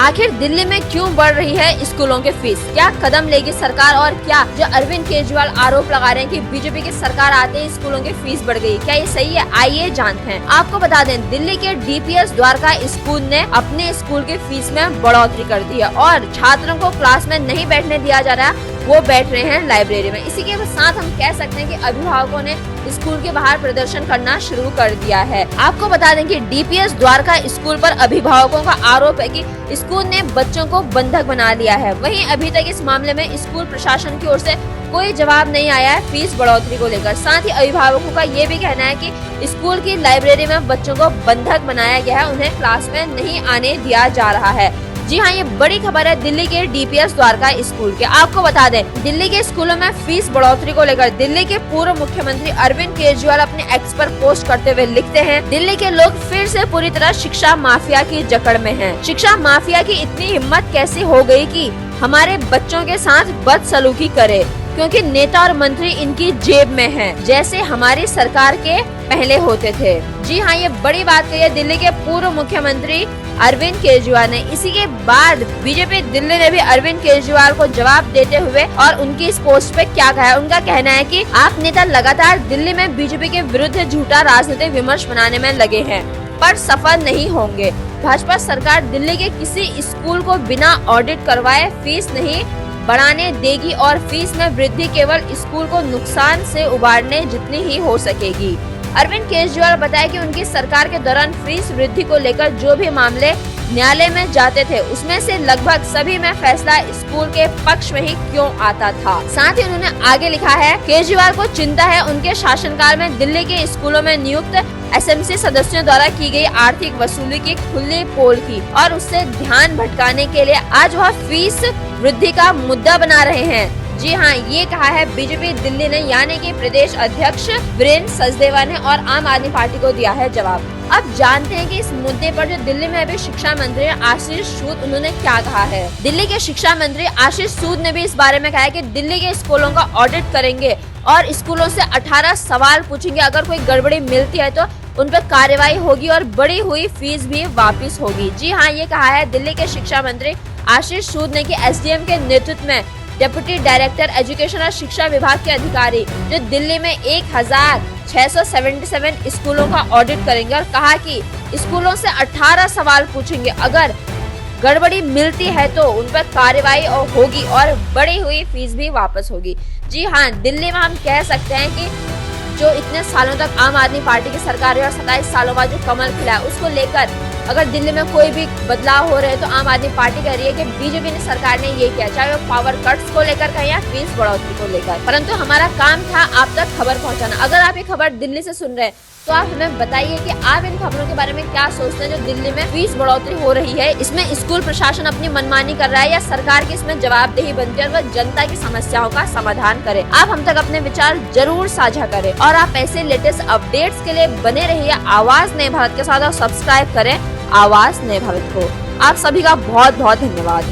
आखिर दिल्ली में क्यों बढ़ रही है स्कूलों की फीस? क्या कदम लेगी सरकार? और क्या जो अरविंद केजरीवाल आरोप लगा रहे हैं कि बीजेपी की सरकार आते ही स्कूलों की फीस बढ़ गई, क्या ये सही है? आइए जानते हैं। आपको बता दें, दिल्ली के DPS द्वारका स्कूल ने अपने स्कूल की फीस में बढ़ोतरी कर दी है और छात्रों को क्लास में नहीं बैठने दिया जा रहा है, वो बैठ रहे हैं लाइब्रेरी में। इसी के साथ हम कह सकते हैं कि अभिभावकों ने स्कूल के बाहर प्रदर्शन करना शुरू कर दिया है। आपको बता दें कि DPS द्वारका स्कूल पर अभिभावकों का आरोप है कि स्कूल ने बच्चों को बंधक बना लिया है। वहीं अभी तक इस मामले में स्कूल प्रशासन की ओर से कोई जवाब नहीं आया है फीस बढ़ोतरी को लेकर। साथ ही अभिभावकों का ये भी कहना है कि स्कूल की लाइब्रेरी में बच्चों को बंधक बनाया गया है, उन्हें क्लास में नहीं आने दिया जा रहा है। जी हाँ, ये बड़ी खबर है दिल्ली के DPS द्वारका स्कूल के। आपको बता दें, दिल्ली के स्कूलों में फीस बढ़ोतरी को लेकर दिल्ली के पूर्व मुख्यमंत्री अरविंद केजरीवाल अपने एक्स पर पोस्ट करते हुए लिखते हैं, दिल्ली के लोग फिर से पूरी तरह शिक्षा माफिया की जकड़ में हैं। शिक्षा माफिया की इतनी हिम्मत कैसे हो गई कि हमारे बच्चों के साथ बदसलूकी करे, क्योंकि नेता और मंत्री इनकी जेब में हैं, जैसे हमारी सरकार के पहले होते थे। जी हाँ, ये बड़ी बात कही है दिल्ली के पूर्व मुख्यमंत्री अरविंद केजरीवाल ने। इसी के बाद बीजेपी दिल्ली ने भी अरविंद केजरीवाल को जवाब देते हुए और उनकी इस पोस्ट पे क्या कहा है। उनका कहना है कि आप नेता लगातार दिल्ली में बीजेपी के विरुद्ध झूठा राजनीतिक विमर्श बनाने में लगे हैं, पर सफल नहीं होंगे। भाजपा सरकार दिल्ली के किसी स्कूल को बिना ऑडिट करवाए फीस नहीं बढ़ाने देगी और फीस में वृद्धि केवल स्कूल को नुकसान से उबारने जितनी ही हो सकेगी। अरविंद केजरीवाल बताया कि उनकी सरकार के दौरान फीस वृद्धि को लेकर जो भी मामले न्यायालय में जाते थे, उसमें से लगभग सभी में फैसला स्कूल के पक्ष में ही क्यों आता था। साथ ही उन्होंने आगे लिखा है, केजरीवाल को चिंता है उनके शासनकाल में दिल्ली के स्कूलों में नियुक्त SMC सदस्यों द्वारा की गई आर्थिक वसूली की खुली पोल की और उससे ध्यान भटकाने के लिए आज वह फीस वृद्धि का मुद्दा बना रहे हैं। जी हाँ, ये कहा है बीजेपी दिल्ली ने, यानी कि प्रदेश अध्यक्ष वीरेंद्र सचदेवा ने, और आम आदमी पार्टी को दिया है जवाब। अब जानते हैं कि इस मुद्दे पर जो दिल्ली में अभी शिक्षा मंत्री आशीष सूद, उन्होंने क्या कहा है। दिल्ली के शिक्षा मंत्री आशीष सूद ने भी इस बारे में कहा है कि दिल्ली के स्कूलों का ऑडिट करेंगे और स्कूलों से 18 सवाल पूछेंगे। अगर कोई गड़बड़ी मिलती है तो उन पर कार्रवाई होगी और बढ़ी हुई फीस भी वापस होगी। जी हाँ, ये कहा है दिल्ली के शिक्षा मंत्री आशीष सूद ने कि SDM के नेतृत्व में डिप्टी डायरेक्टर एजुकेशन और शिक्षा विभाग के अधिकारी जो दिल्ली में 1677 स्कूलों का ऑडिट करेंगे और कहा कि स्कूलों से 18 सवाल पूछेंगे। अगर गड़बड़ी मिलती है तो उन पर कार्रवाई होगी और बढ़ी हुई फीस भी वापस होगी। जी हाँ, दिल्ली में हम कह सकते हैं कि जो इतने सालों तक आम आदमी पार्टी की सरकार है और 27 सालों बाद जो कमल खिला है, उसको लेकर अगर दिल्ली में कोई भी बदलाव हो रहे हैं तो आम आदमी पार्टी कह रही है कि बीजेपी ने सरकार ने ये किया, चाहे वो पावर कट्स को लेकर कहें या फीस बढ़ोतरी को लेकर। परंतु हमारा काम था आप तक खबर पहुंचाना। अगर आप ये खबर दिल्ली से सुन रहे हैं तो आप हमें बताइए कि आप इन खबरों के बारे में क्या सोचते हैं जो दिल्ली में फीस बढ़ोतरी हो रही है। इसमें स्कूल प्रशासन अपनी मनमानी कर रहा है या सरकार की इसमें जवाबदेही बनती है और वह जनता की समस्याओं का समाधान करे। आप हम तक अपने विचार जरूर साझा करें और आप ऐसे लेटेस्ट अपडेट्स के लिए बने रहिए आवाज नए भारत के साथ और सब्सक्राइब करें आवाज नए भारत को। आप सभी का बहुत बहुत धन्यवाद।